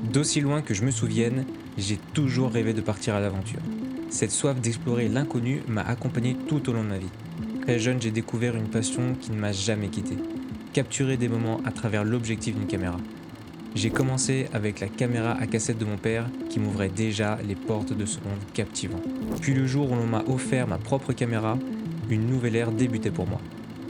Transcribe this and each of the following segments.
D'aussi loin que je me souvienne, j'ai toujours rêvé de partir à l'aventure. Cette soif d'explorer l'inconnu m'a accompagné tout au long de ma vie. Très jeune, j'ai découvert une passion qui ne m'a jamais quitté. Capturer des moments à travers l'objectif d'une caméra. J'ai commencé avec la caméra à cassette de mon père qui m'ouvrait déjà les portes de ce monde captivant. Puis le jour où l'on m'a offert ma propre caméra, une nouvelle ère débutait pour moi.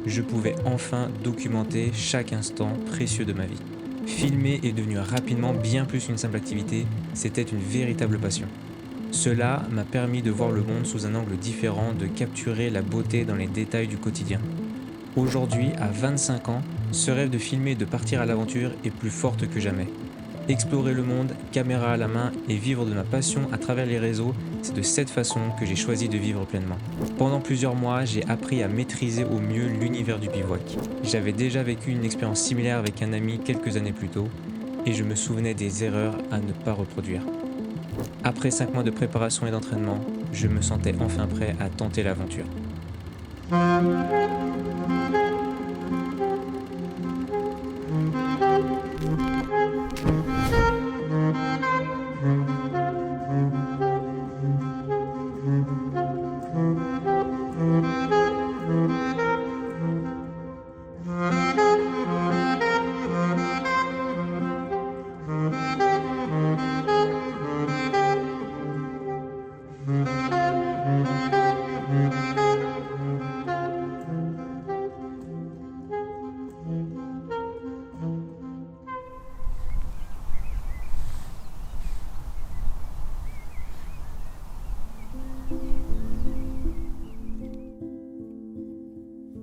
Je pouvais enfin documenter chaque instant précieux de ma vie. Filmer est devenu rapidement bien plus qu'une simple activité, c'était une véritable passion. Cela m'a permis de voir le monde sous un angle différent, de capturer la beauté dans les détails du quotidien. Aujourd'hui, à 25 ans, ce rêve de filmer et de partir à l'aventure est plus forte que jamais. Explorer le monde, caméra à la main et vivre de ma passion à travers les réseaux, c'est de cette façon que j'ai choisi de vivre pleinement. Pendant plusieurs mois, j'ai appris à maîtriser au mieux l'univers du bivouac. J'avais déjà vécu une expérience similaire avec un ami quelques années plus tôt et je me souvenais des erreurs à ne pas reproduire. Après 5 mois de préparation et d'entraînement, je me sentais enfin prêt à tenter l'aventure.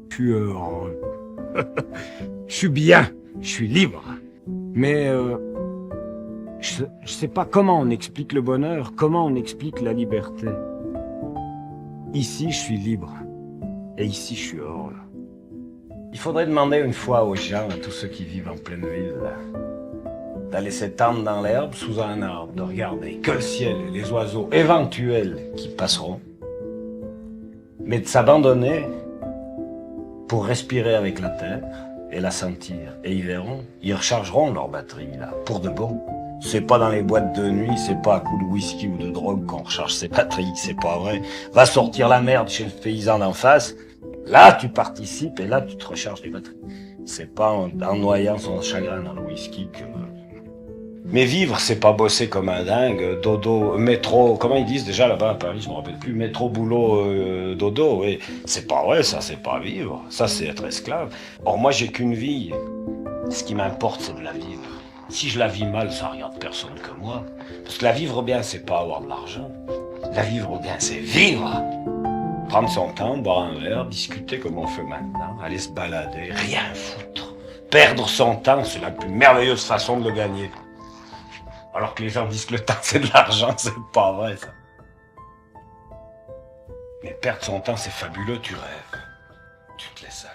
Je suis heureux. Je suis bien. Je suis libre. Mais je sais pas comment on explique le bonheur, comment on explique la liberté. Ici, je suis libre. Et ici, je suis heureux. Il faudrait demander une fois aux gens, à tous ceux qui vivent en pleine ville, d'aller s'étendre dans l'herbe sous un arbre, de regarder que le ciel et les oiseaux éventuels qui passeront, mais de s'abandonner pour respirer avec la terre et la sentir. Et ils verront, ils rechargeront leur batterie, là, pour de bon. C'est pas dans les boîtes de nuit, c'est pas à coup de whisky ou de drogue qu'on recharge ses batteries, c'est pas vrai. Va sortir la merde chez le paysan d'en face, là tu participes et là tu te recharges les batteries. C'est pas en noyant son chagrin dans le whisky que... Mais vivre, c'est pas bosser comme un dingue, dodo, métro, comment ils disent déjà là-bas à Paris, je me rappelle plus, métro, boulot, dodo, oui. C'est pas vrai, ça c'est pas vivre, ça c'est être esclave. Or moi j'ai qu'une vie, ce qui m'importe c'est de la vivre. Si je la vis mal, ça regarde personne que moi. Parce que la vivre bien, c'est pas avoir de l'argent. La vivre bien, c'est vivre. Prendre son temps, boire un verre, discuter comme on fait maintenant, aller se balader, rien foutre. Perdre son temps, c'est la plus merveilleuse façon de le gagner. Alors que les gens disent que le temps c'est de l'argent, c'est pas vrai ça. Mais perdre son temps c'est fabuleux, tu rêves. Tu te laisses aller.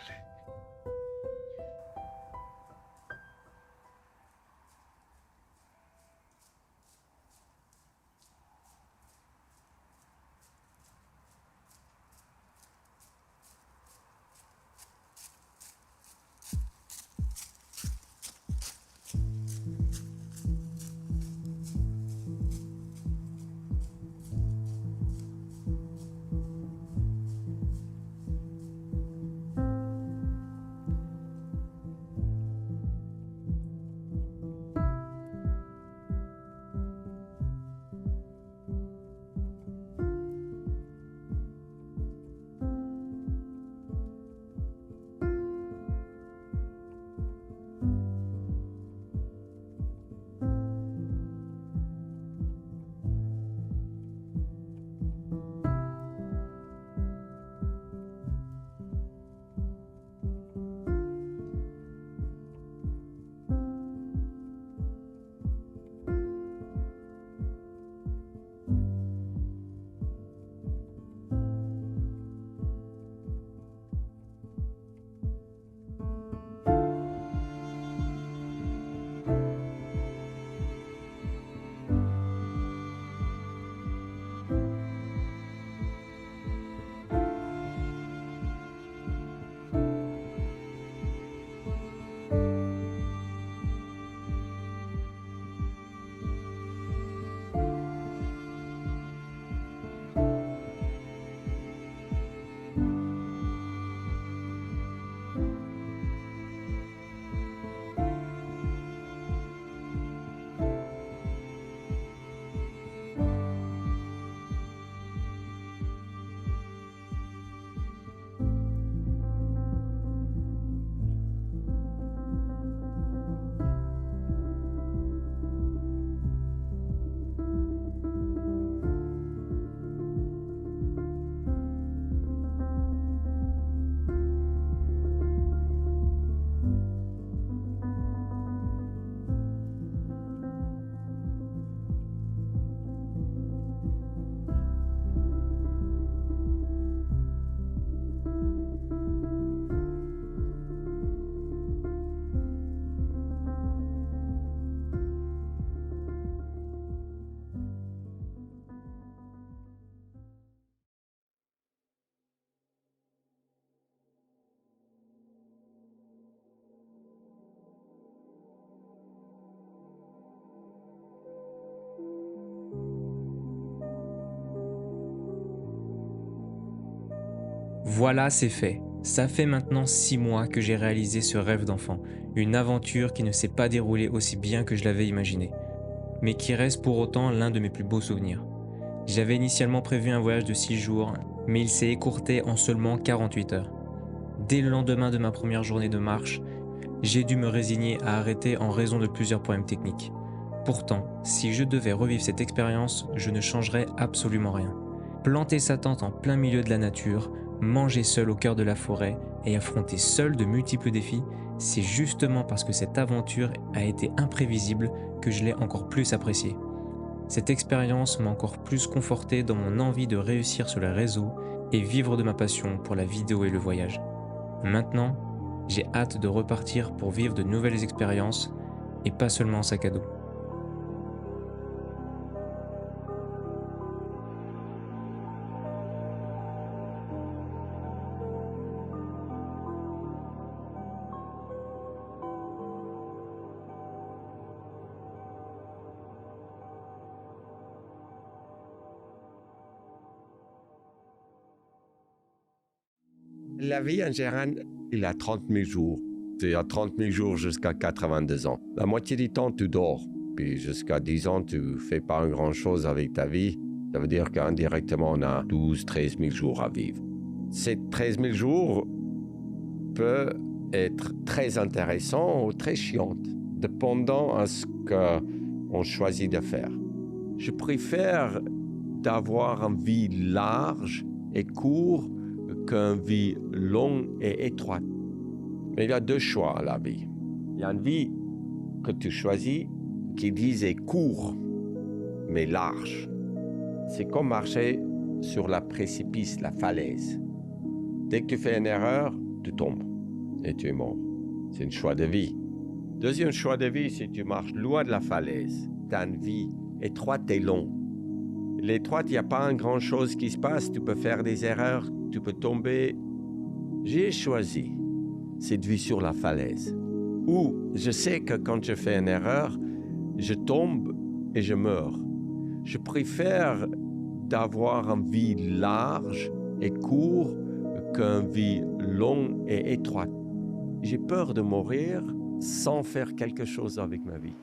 Voilà, c'est fait. Ça fait maintenant 6 mois que j'ai réalisé ce rêve d'enfant, une aventure qui ne s'est pas déroulée aussi bien que je l'avais imaginé, mais qui reste pour autant l'un de mes plus beaux souvenirs. J'avais initialement prévu un voyage de 6 jours, mais il s'est écourté en seulement 48 heures. Dès le lendemain de ma première journée de marche, j'ai dû me résigner à arrêter en raison de plusieurs problèmes techniques. Pourtant, si je devais revivre cette expérience, je ne changerais absolument rien. Planter sa tente en plein milieu de la nature, manger seul au cœur de la forêt et affronter seul de multiples défis, c'est justement parce que cette aventure a été imprévisible que je l'ai encore plus appréciée. Cette expérience m'a encore plus conforté dans mon envie de réussir sur les réseaux et vivre de ma passion pour la vidéo et le voyage. Maintenant, j'ai hâte de repartir pour vivre de nouvelles expériences et pas seulement en sac à dos. La vie en général, il a 30 000 jours. C'est à 30 000 jours jusqu'à 82 ans. La moitié du temps, tu dors. Puis jusqu'à 10 ans, tu fais pas grand-chose avec ta vie. Ça veut dire qu'indirectement, on a 12 13 000 jours à vivre. Ces 13 000 jours peuvent être très intéressants ou très chiantes, dépendant à ce qu'on choisit de faire. Je préfère d'avoir une vie large et courte qu'une vie longue et étroite. Mais il y a deux choix à la vie. Il y a une vie que tu choisis qui disait court, mais large. C'est comme marcher sur la précipice, la falaise. Dès que tu fais une erreur, tu tombes et tu es mort. C'est un choix de vie. Deuxième choix de vie, c'est que tu marches loin de la falaise. Tu as une vie étroite et longue. L'étroite, il n'y a pas une grande chose qui se passe. Tu peux faire des erreurs, tu peux tomber. J'ai choisi cette vie sur la falaise, où je sais que quand je fais une erreur, je tombe et je meurs. Je préfère d'avoir une vie large et courte qu'une vie longue et étroite. J'ai peur de mourir sans faire quelque chose avec ma vie.